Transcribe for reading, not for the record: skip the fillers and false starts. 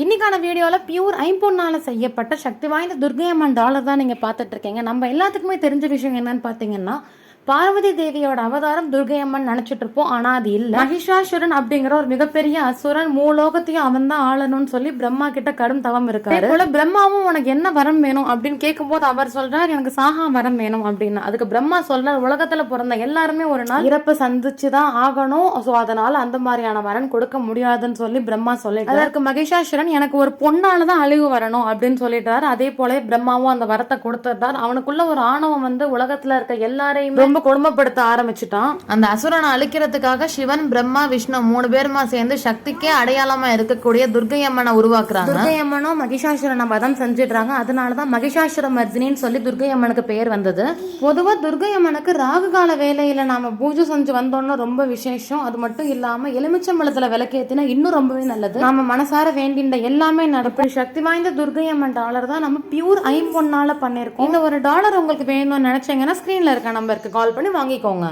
இன்னைக்கான வீடியோவில் பியூர் ஐம்பொன்னால செய்யப்பட்ட சக்தி வாய்ந்த துர்க்கை அம்மன் டாலர் தான் நீங்கள் பார்த்துட்டு இருக்கீங்க. நம்ம எல்லாத்துக்குமே தெரிஞ்ச விஷயம் என்னன்னு பார்த்தீங்கன்னா, பார்வதி தேவியோட அவதாரம் துர்க்கை அம்மன் நினைச்சிட்டு இருப்போம். ஆனா அது இல்ல. மகிஷாசுரன் அப்படிங்கிற ஒரு மிகப்பெரிய அசுரன் மூலோகத்தையும் அவன் தான் ஆளணும்னு சொல்லி பிரம்மா கிட்ட கடும் தவம் இருக்காரு. போல பிரம்மாவும் உனக்கு என்ன வரம் வேணும் அப்படின்னு கேட்கும்போது அவர் சொல்றாரு, எனக்கு சாகா வரம் வேணும் அப்படின்னு. அதுக்கு பிரம்மா சொல்றாரு, உலகத்துல பிறந்த எல்லாருமே ஒரு நாள் இறப்பு சந்திச்சுதான் ஆகணும், சோ அதனால அந்த மாதிரியான வரன் கொடுக்க முடியாதுன்னு சொல்லி பிரம்மா சொல்லிட்டு, அதற்கு மகிஷாசுரன் எனக்கு ஒரு பொண்ணாலதான் அழிவு வரணும் அப்படின்னு சொல்லிட்டாரு. அதே போல பிரம்மாவும் அந்த வரத்தை கொடுத்துட்டார். அவனுக்குள்ள ஒரு ஆணவம் வந்து உலகத்துல இருக்க எல்லாரையும் ரொம்ப கொடுமைப்படுத்த ஆரம்பிச்சுட்டான். அந்த அசுரனை அழிக்கிறதுக்காக சிவன், பிரம்மா, விஷ்ணு 3 பேருமா சேர்ந்து சக்திக்கே அடையாளமா இருக்கக்கூடிய துர்க்கை அம்மனை உருவாக்குறாங்க. துர்க்கை அம்மனும் மகிஷாசுரனை வதம் செஞ்சிடுறாங்க. அதனாலதான் மகிஷாசுர மர்தினின்னு சொல்லி துர்க்கை அம்மனுக்கு பெயர் வந்தது. பொதுவா துர்க்கை அம்மனுக்கு ராகு கால வேலையில நாம பூஜை செஞ்சு வந்தோம்னா ரொம்ப விசேஷம். அது மட்டும் இல்லாம எலுமிச்சம்பழத்துல விளக்கேத்தினா இன்னும் ரொம்பவே நல்லது. நம்ம மனசார வேண்டின்ற எல்லாமே நடக்கும். சக்தி வாய்ந்த துர்க்கை அம்மன் டாலர் தான் நம்ம பியூர் ஐம்பொன்னால பண்ணிருக்கோம். இந்த ஒரு டாலர் உங்களுக்கு வேணும்னு நினைச்சீங்கன்னா ஸ்கிரீன்ல இருக்க நம்பருக்கு கால் பண்ணி வாங்கிக்கோங்க.